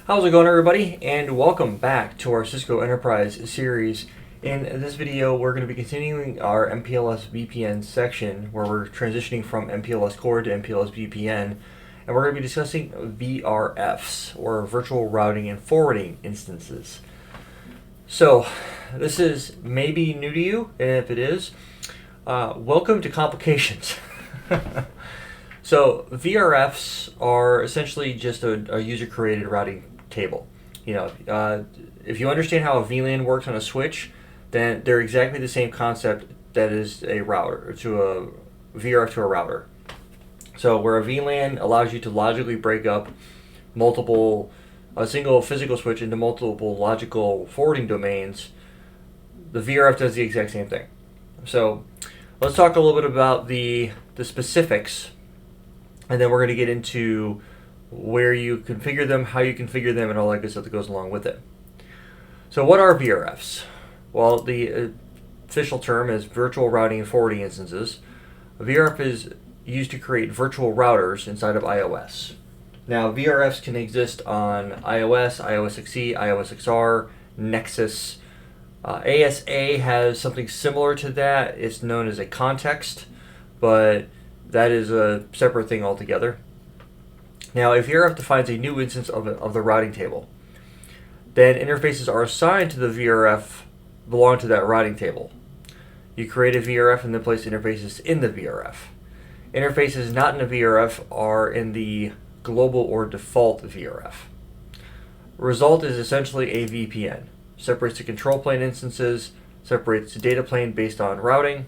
How's it going, everybody? And welcome back to our Cisco Enterprise series. In this video, we're going to be continuing our MPLS VPN section where we're transitioning from MPLS core to MPLS VPN, and we're going to be discussing VRFs, or virtual routing and forwarding instances. So, this is maybe new to you, and if it is, welcome to complications. So, VRFs are essentially just a user-created routing table. If you understand how a VLAN works on a switch, then they're exactly the same concept that is a router to a VRF to a router. So where a VLAN allows you to logically break up a single physical switch into multiple logical forwarding domains, the VRF does the exact same thing. So let's talk a little bit about the specifics, and then we're going to get into where you configure them, how you configure them, and all that good stuff that goes along with it. So what are VRFs? Well, the official term is virtual routing and forwarding instances. A VRF is used to create virtual routers inside of iOS. Now, VRFs can exist on iOS, iOS XE, iOS XR, Nexus. ASA has something similar to that. It's known as a context, but that is a separate thing altogether. Now, if VRF defines a new instance of the routing table, then interfaces are assigned to the VRF belong to that routing table. You create a VRF and then place interfaces in the VRF. Interfaces not in the VRF are in the global or default VRF. Result is essentially a VPN. Separates the control plane instances, separates the data plane based on routing.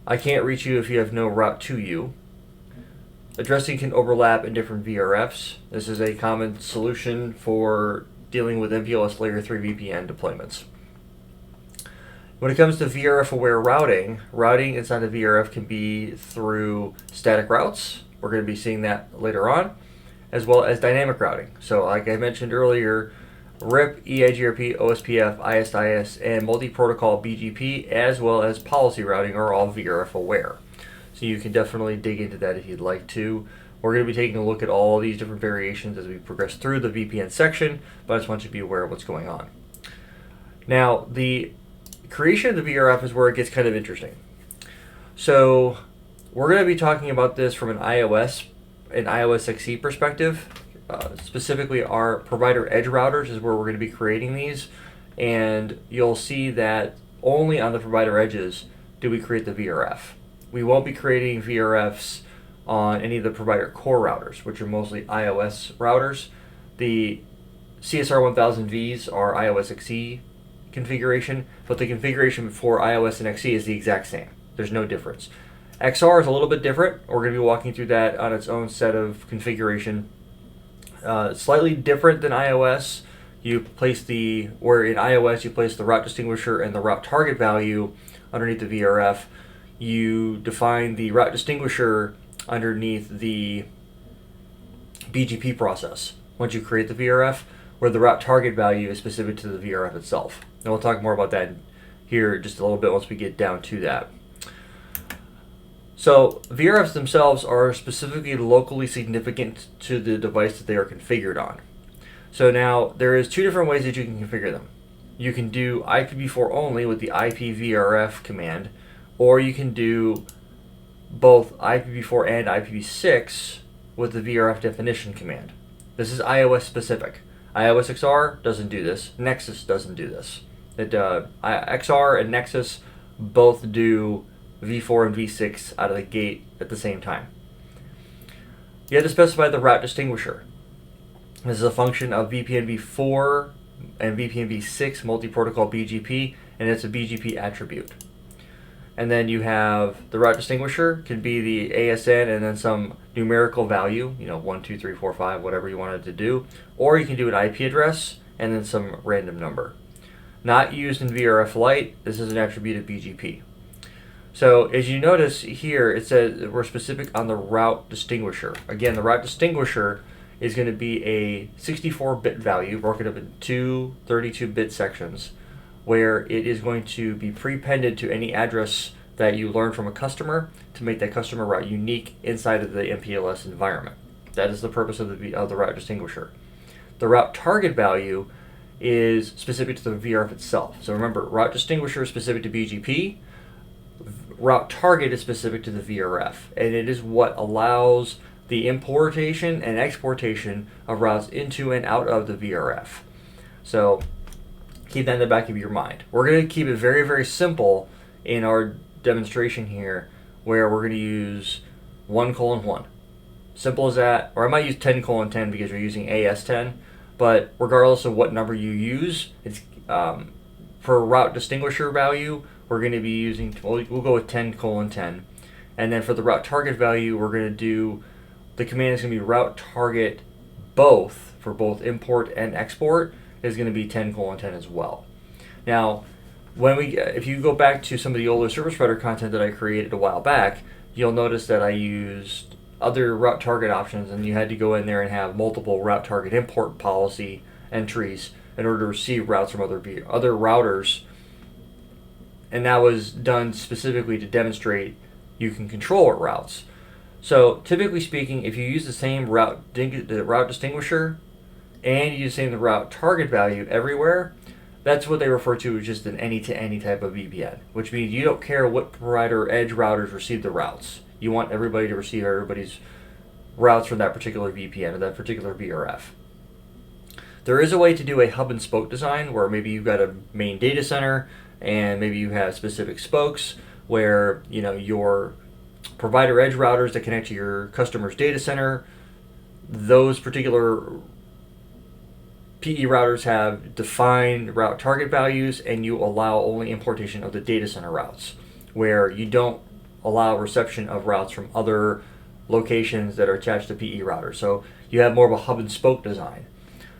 I can't reach you if you have no route to you. Addressing can overlap in different VRFs. This is a common solution for dealing with MPLS Layer 3 VPN deployments. When it comes to VRF-aware routing inside the VRF can be through static routes. We're going to be seeing that later on, as well as dynamic routing. So like I mentioned earlier, RIP, EIGRP, OSPF, ISIS, and multi-protocol BGP, as well as policy routing are all VRF-aware. So you can definitely dig into that if you'd like to. We're going to be taking a look at all these different variations as we progress through the VPN section, but I just want you to be aware of what's going on. Now, the creation of the VRF is where it gets kind of interesting. So we're going to be talking about this from an iOS XE perspective. Specifically, our provider edge routers is where we're going to be creating these, and you'll see that only on the provider edges do we create the VRF. We won't be creating VRFs on any of the provider core routers, which are mostly iOS routers. The CSR 1000Vs are iOS XE configuration, but the configuration for iOS and XE is the exact same. There's no difference. XR is a little bit different. We're going to be walking through that on its own set of configuration. Slightly different than iOS. Where in iOS you place the route distinguisher and the route target value underneath the VRF. You define the route distinguisher underneath the BGP process once you create the VRF, where the route target value is specific to the VRF itself. And we'll talk more about that here just a little bit once we get down to that. So VRFs themselves are specifically locally significant to the device that they are configured on. So now there is two different ways that you can configure them. You can do IPv4 only with the IPVRF command, or you can do both IPv4 and IPv6 with the VRF definition command. This is iOS specific. iOS XR doesn't do this. Nexus doesn't do this. XR and Nexus both do V4 and V6 out of the gate at the same time. You have to specify the route distinguisher. This is a function of VPN-v4 and VPN-v6 multi-protocol BGP, and it's a BGP attribute. And then you have the route distinguisher, can be the ASN and then some numerical value, 1, 2, 3, 4, 5, whatever you wanted to do. Or you can do an IP address and then some random number. Not used in VRF Lite, this is an attribute of BGP. So as you notice here, it says we're specific on the route distinguisher. Again, the route distinguisher is going to be a 64-bit value broken up into two 32-bit sections, where it is going to be prepended to any address that you learn from a customer to make that customer route unique inside of the MPLS environment. That is the purpose of the route distinguisher. The route target value is specific to the VRF itself. So remember, route distinguisher is specific to BGP, route target is specific to the VRF, and it is what allows the importation and exportation of routes into and out of the VRF. So keep that in the back of your mind. We're going to keep it very, very simple in our demonstration here, where we're going to use 1:1. Simple as that. Or I might use 10:10 because you're using AS10. But regardless of what number you use, it's for route distinguisher value, we're going to be using, we'll go with 10:10. And then for the route target value, we're going to do, the command is going to be route target both, for both import and export, is going to be 10:10 as well. Now, if you go back to some of the older service provider content that I created a while back, you'll notice that I used other route target options, and you had to go in there and have multiple route target import policy entries in order to receive routes from other routers, and that was done specifically to demonstrate you can control routes. So typically speaking, if you use the same route distinguisher and you use the same route target value everywhere, that's what they refer to as just an any-to-any type of VPN, which means you don't care what provider edge routers receive the routes. You want everybody to receive everybody's routes from that particular VPN or that particular VRF. There is a way to do a hub and spoke design where maybe you've got a main data center and maybe you have specific spokes where your provider edge routers that connect to your customer's data center, those particular PE routers have defined route target values, and you allow only importation of the data center routes, where you don't allow reception of routes from other locations that are attached to PE routers. So you have more of a hub and spoke design.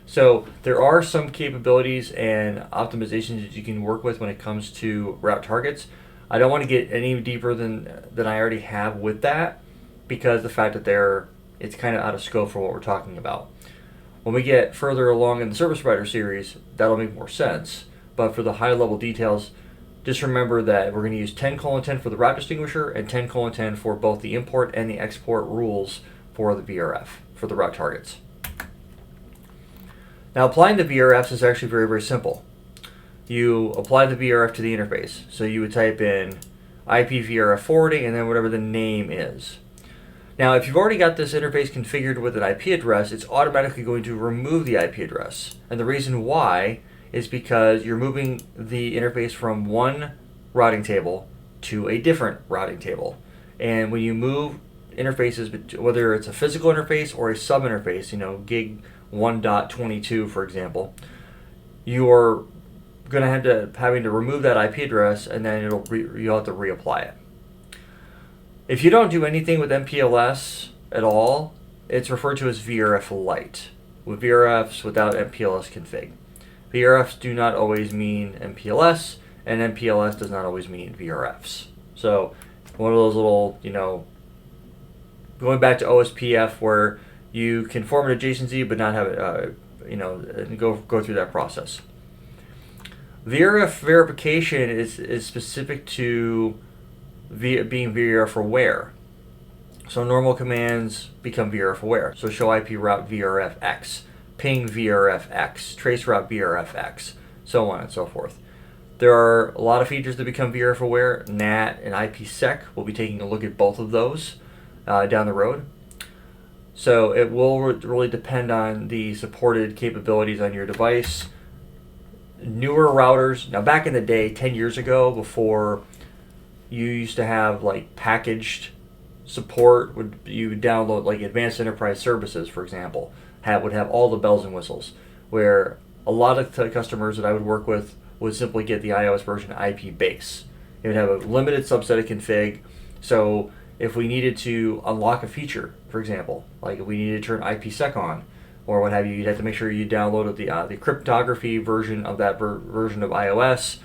So there are some capabilities and optimizations that you can work with when it comes to route targets. I don't want to get any deeper than I already have with that, because the fact that it's kind of out of scope for what we're talking about. When we get further along in the service provider series, that'll make more sense. But for the high level details, just remember that we're going to use 10:10 for the route distinguisher and 10:10 for both the import and the export rules for the VRF, for the route targets. Now, applying the VRFs is actually very, very simple. You apply the VRF to the interface. So you would type in IP VRF forwarding and then whatever the name is. Now, if you've already got this interface configured with an IP address, it's automatically going to remove the IP address. And the reason why is because you're moving the interface from one routing table to a different routing table. And when you move interfaces, whether it's a physical interface or a sub interface, gig 1.22 for example, you're going to end up having to remove that IP address, and then you'll have to reapply it. If you don't do anything with MPLS at all, it's referred to as VRF Lite, with VRFs without MPLS config. VRFs do not always mean MPLS, and MPLS does not always mean VRFs. So one of those little, going back to OSPF, where you can form an adjacency but not have it, and go through that process. VRF verification is specific to being VRF aware. So normal commands become VRF aware. So show IP route VRF X, ping VRF X, trace route VRF X, so on and so forth. There are a lot of features that become VRF aware. NAT and IPsec, we'll be taking a look at both of those down the road. So it will really depend on the supported capabilities on your device. Newer routers, now back in the day, 10 years ago, before you used to have like packaged support, you would download like Advanced Enterprise Services, for example, would have all the bells and whistles, where a lot of customers that I would work with would simply get the iOS version IP base. It would have a limited subset of config. So if we needed to unlock a feature, for example, like if we needed to turn IPsec on or what have you, you'd have to make sure you downloaded the cryptography version of that version of iOS,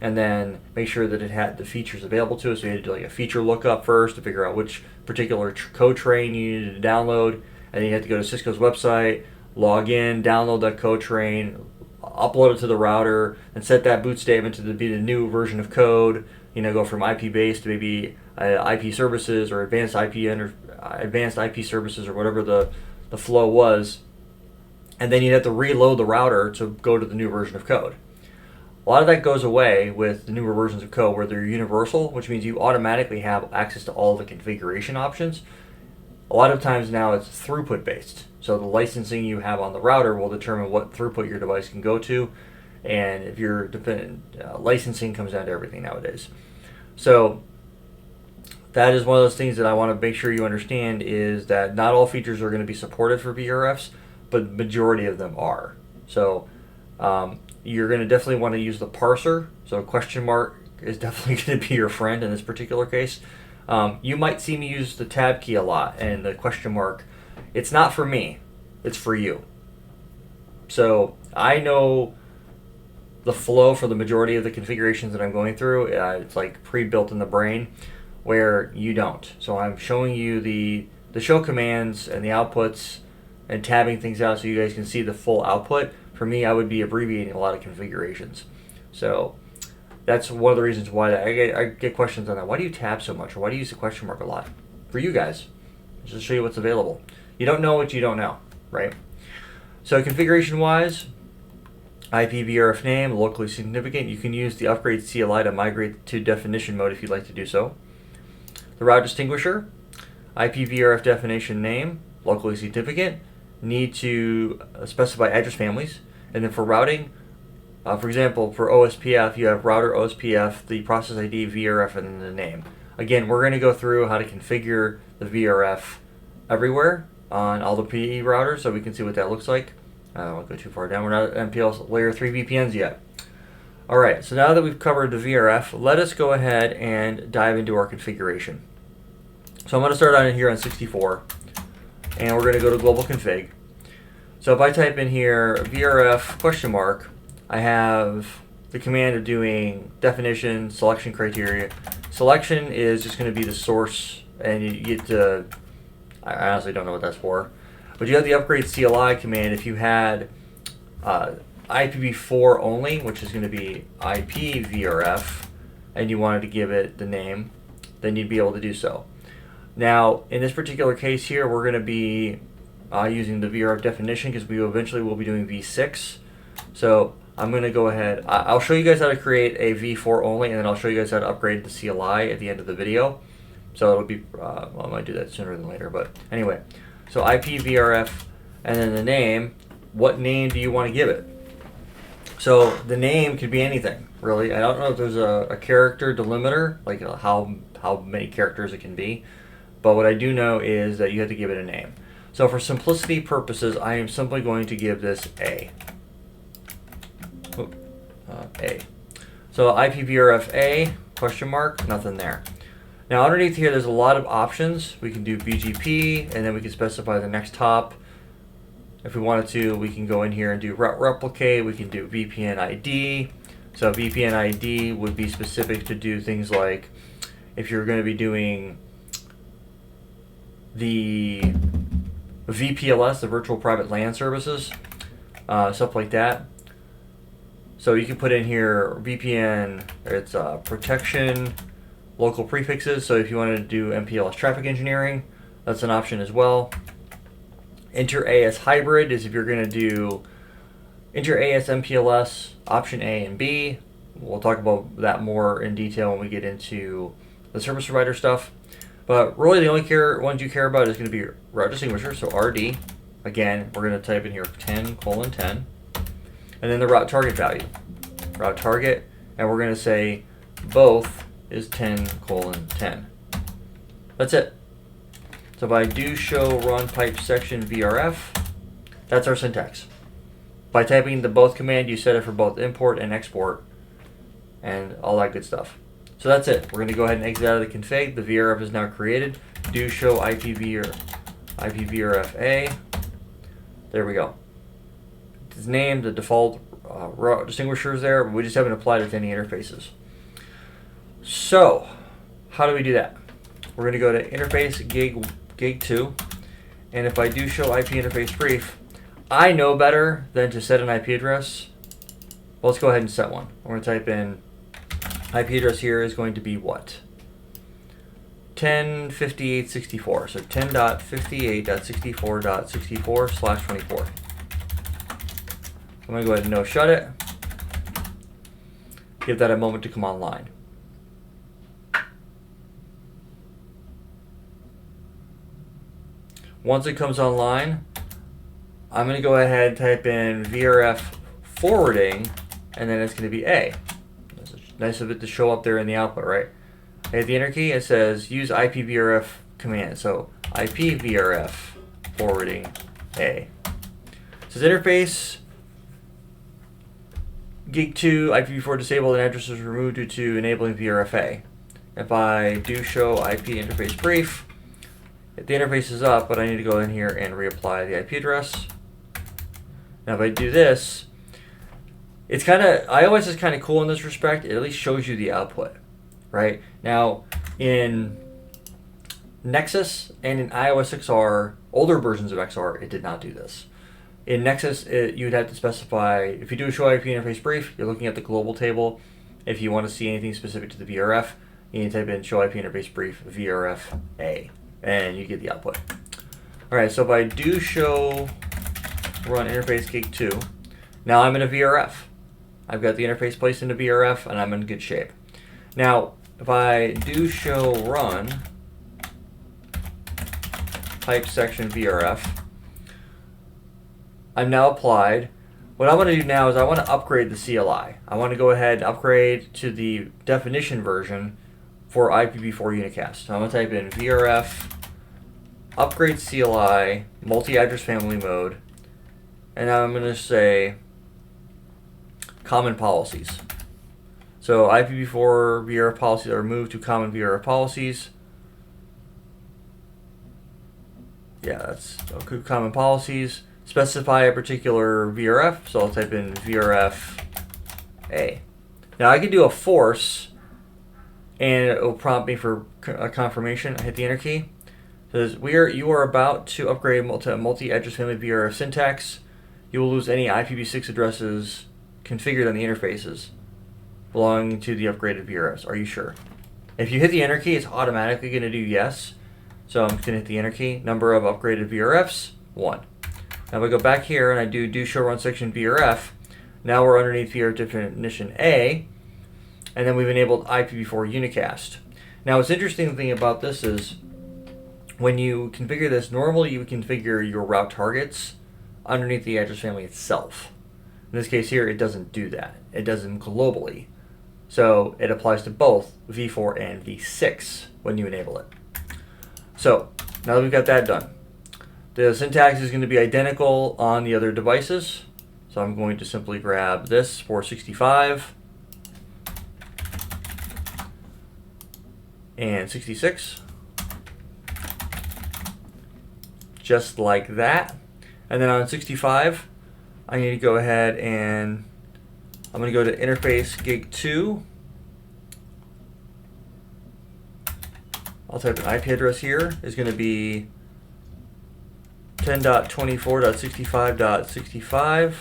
and then make sure that it had the features available to us. So you had to do like a feature lookup first to figure out which particular code train you needed to download, and then you had to go to Cisco's website, log in, download that code train, upload it to the router, and set that boot statement to be the new version of code. Go from IP base to maybe IP services or advanced IP services or whatever the flow was. and then you'd have to reload the router to go to the new version of code. A lot of that goes away with the newer versions of code where they're universal, which means you automatically have access to all the configuration options. A lot of times now it's throughput based. So the licensing you have on the router will determine what throughput your device can go to, and if your licensing comes down to everything nowadays. So that is one of those things that I want to make sure you understand, is that not all features are going to be supported for VRFs, but the majority of them are. So you're going to definitely want to use the parser. So question mark is definitely going to be your friend in this particular case. You might see me use the tab key a lot, and the question mark, it's not for me, it's for you. So I know the flow for the majority of the configurations that I'm going through. It's like pre-built in the brain, where you don't. So I'm showing you the show commands and the outputs and tabbing things out so you guys can see the full output. For me, I would be abbreviating a lot of configurations. So that's one of the reasons why I get questions on that. Why do you tab so much, or why do you use the question mark a lot? For you guys, just to show you what's available. You don't know what you don't know, right? So configuration-wise, IP VRF name, locally significant. You can use the upgrade CLI to migrate to definition mode if you'd like to do so. The route distinguisher, IP VRF definition name, locally significant. Need to specify address families. And then for routing, for example, for OSPF, you have router OSPF, the process ID, VRF, and then the name. Again, we're going to go through how to configure the VRF everywhere on all the PE routers so we can see what that looks like. I won't go too far down. We're not at MPLS layer 3 VPNs yet. Alright, so now that we've covered the VRF, let us go ahead and dive into our configuration. So I'm going to start on here on 64, and we're going to go to global config. So if I type in here VRF question mark, I have the command of doing definition, selection criteria. Selection is just going to be the source, and you get to, I honestly don't know what that's for. But you have the upgrade CLI command if you had IPv4 only, which is going to be IP VRF, and you wanted to give it the name, then you'd be able to do so. Now, in this particular case here, we're going to be using the VRF definition because we eventually will be doing V6. So I'm going to go ahead. I'll show you guys how to create a V4 only, and then I'll show you guys how to upgrade the CLI at the end of the video. So it'll be, well, I might do that sooner than later, but anyway. So IP VRF, and then the name. What name do you want to give it? So the name could be anything, really. I don't know if there's a character delimiter, like how many characters it can be. But what I do know is that you have to give it a name. So for simplicity purposes, I am simply going to give this A. A. So IPVRF A, question mark, nothing there. Now underneath here, there's a lot of options. We can do BGP, and then we can specify the next hop. If we wanted to, we can go in here and do route replicate. We can do VPN ID. So VPN ID would be specific to do things like if you're going to be doing the VPLS, the virtual private LAN services, stuff like that. So you can put in here VPN, it's protection, local prefixes. So if you wanted to do MPLS traffic engineering, that's an option as well. Inter-AS hybrid is if you're going to do inter-AS MPLS, option A and B. We'll talk about that more in detail when we get into the service provider stuff. But really the only ones you care about is going to be route distinguisher, so RD. Again, we're going to type in here 10:10. And then the route target value. Route target, and we're going to say both is 10:10. That's it. So if I do show run pipe section VRF, that's our syntax. By typing the both command, you set it for both import and export and all that good stuff. So that's it. We're going to go ahead and exit out of the config. The VRF is now created. Do show IPVRF A. There we go. It's named, the default route distinguisher is there, but we just haven't applied it to any interfaces. So, how do we do that? We're going to go to interface gig 2, and if I do show IP interface brief, I know better than to set an IP address. Well, let's go ahead and set one. We're going to type in IP address here is going to be what? 10.58.64. So 10.58.64.64/24. I'm going to go ahead and no shut it. Give that a moment to come online. Once it comes online, I'm going to go ahead and type in VRF forwarding, and then it's going to be A. It's nice of it to show up there in the output, right? I hit the enter key, it says use IPVRF command. So IPVRF forwarding A. It says interface gig 2 IPv4 disabled and addresses removed due to enabling VRFA. If I do show IP interface brief, the interface is up, but I need to go in here and reapply the IP address. Now if I do this, it's kind of, iOS is kind of cool in this respect. It at least shows you the output, right? Now in Nexus and in iOS XR, older versions of XR, it did not do this. In Nexus, you would have to specify, if you do a show IP interface brief, you're looking at the global table. If you want to see anything specific to the VRF, you need to type in show IP interface brief VRF A, and you get the output. All right, so if I do show run interface gig 2, now I'm in a VRF. I've got the interface placed into VRF, and I'm in good shape. Now, if I do show run type section VRF, I'm now applied. What I want to do now is I want to upgrade the CLI. I want to go ahead and upgrade to the definition version for IPv4 unicast. So I'm going to type in VRF upgrade CLI multi-address family mode, and now I'm going to say common policies. So IPv4 VRF policies are moved to common VRF policies. Yeah, that's okay, common policies. Specify a particular VRF, so I'll type in VRF A. Now I can do a force, and it will prompt me for a confirmation. I hit the enter key. It says, you are about to upgrade to multi-address family VRF syntax. You will lose any IPv6 addresses configured on the interfaces belonging to the upgraded VRFs. Are you sure? If you hit the enter key, it's automatically going to do yes. So I'm going to hit the enter key. Number of upgraded VRFs, 1. Now if I go back here and I do show run section VRF, now we're underneath VRF definition A, and then we've enabled IPv4 unicast. Now what's interesting thing about this is when you configure this, normally you would configure your route targets underneath the address family itself. In this case here, it doesn't do that. It does them globally. So it applies to both v4 and v6 when you enable it. So now that we've got that done, the syntax is going to be identical on the other devices. So I'm going to simply grab this for 65 and 66, just like that. And then on 65, I need to go ahead and I'm going to go to interface gig 2. I'll type an IP address here. Is going to be 10.24.65.65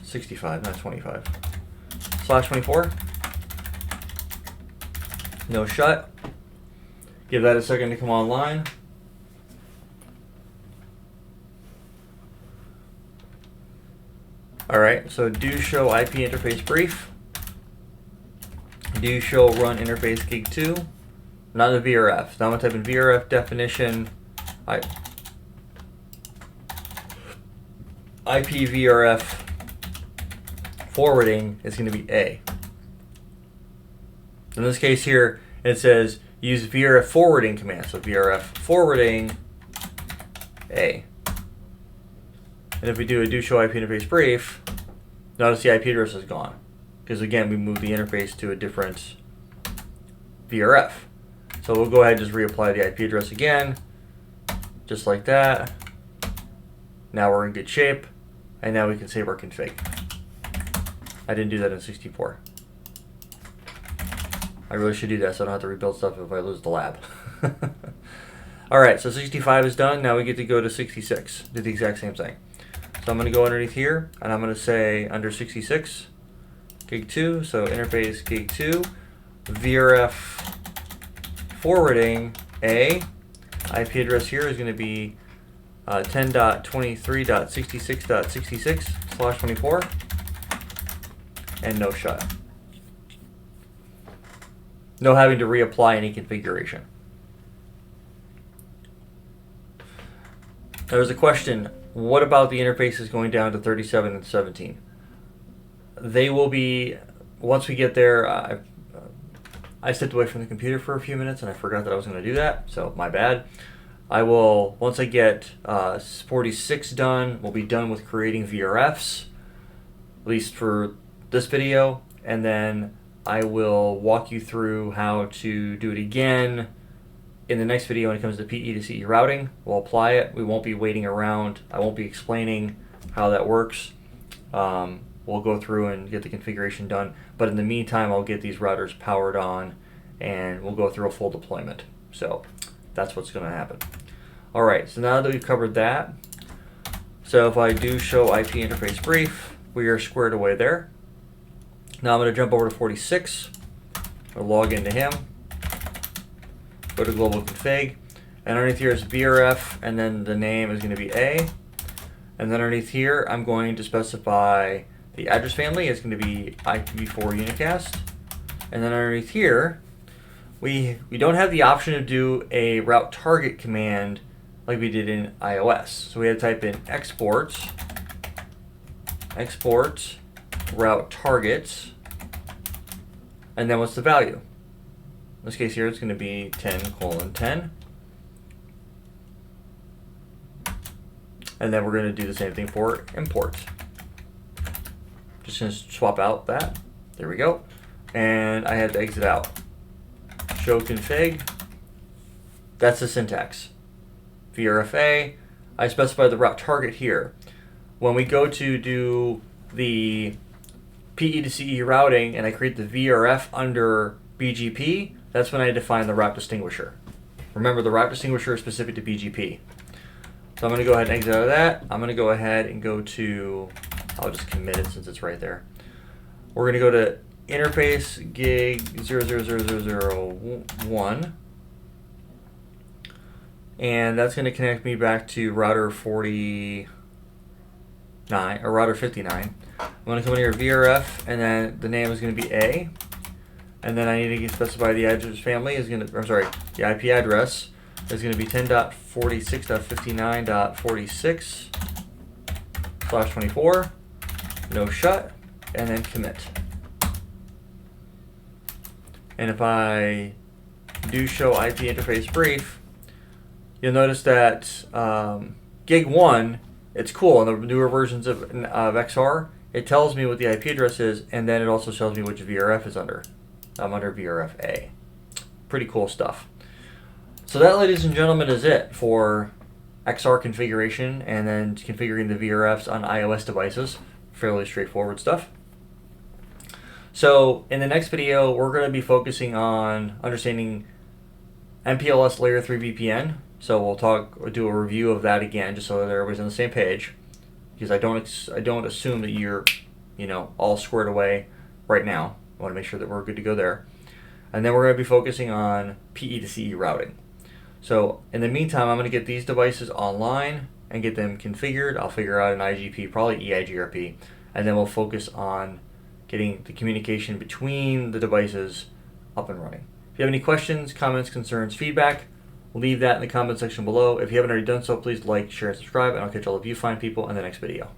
65, not 25 /24. No shut. Give that a second to come online. Alright, so do show IP interface brief. Do show run interface gig 2. Not the VRF. Now I'm going to type in VRF definition. IPVRF forwarding is going to be A. In this case here, it says use VRF forwarding command. So VRF forwarding A. And if we do show IP interface brief, notice the IP address is gone. Because again, we moved the interface to a different VRF. So we'll go ahead and just reapply the IP address again. Just like that. Now we're in good shape. And now we can save our config. I didn't do that in 64. I really should do that so I don't have to rebuild stuff if I lose the lab. Alright, so 65 is done. Now we get to go to 66. Do the exact same thing. So I'm going to go underneath here, and I'm going to say under 66, gig 2, so interface gig 2, VRF forwarding A. IP address here is going to be 10.23.66.66/24, and no shut. No having to reapply any configuration. There was a question, what about the interfaces going down to 37 and 17? They will be, once we get there, I stepped away from the computer for a few minutes and I forgot that I was going to do that, so my bad. I will, once I get 46 done, we'll be done with creating VRFs, at least for this video, and then I will walk you through how to do it again in the next video when it comes to PE to CE routing. We'll apply it. We won't be waiting around. I won't be explaining how that works. We'll go through and get the configuration done. But in the meantime, I'll get these routers powered on and we'll go through a full deployment. So that's what's going to happen. All right, so now that we've covered that, so if I do show IP interface brief, we are squared away there. Now I'm going to jump over to 46. I'll log into him. Go to global config, and underneath here is VRF, and then the name is going to be A. And then underneath here, I'm going to specify the address family is going to be IPv4 unicast. And then underneath here, we don't have the option to do a route target command like we did in iOS. So we had to type in export route targets, and then what's the value? In this case here, it's going to be 10:10. And then we're going to do the same thing for import. Just going to swap out that. There we go. And I had to exit out. Show config. That's the syntax. VRFA. I specify the route target here. When we go to do the PE to CE routing and I create the VRF under BGP, that's when I define the route distinguisher. Remember, the route distinguisher is specific to BGP. So I'm going to go ahead and exit out of that. I'm going to go ahead and go to, I'll just commit it since it's right there. We're going to go to interface gig 00001. And that's going to connect me back to router 49, or router 59. I'm going to come in here, VRF, and then the name is going to be A. And then I need to specify the address family is going to, or sorry, the IP address is going to be 10.46.59.46/24, no shut, and then commit. And if I do show IP interface brief, you'll notice that gig 1, it's cool, in the newer versions of XR, it tells me what the IP address is, and then it also tells me which VRF is under. I'm under VRF-A. Pretty cool stuff. So that, ladies and gentlemen, is it for XR configuration and then configuring the VRFs on iOS devices. Fairly straightforward stuff. So in the next video, we're going to be focusing on understanding MPLS Layer 3 VPN. So we'll do a review of that again, just so that everybody's on the same page. Because I don't assume that you're, all squared away right now. I want to make sure that we're good to go there. And then we're going to be focusing on PE to CE routing. So in the meantime, I'm going to get these devices online and get them configured. I'll figure out an IGP, probably EIGRP, and then we'll focus on getting the communication between the devices up and running. If you have any questions, comments, concerns, feedback, leave that in the comment section below. If you haven't already done so, please like, share, and subscribe, and I'll catch all of you fine people in the next video.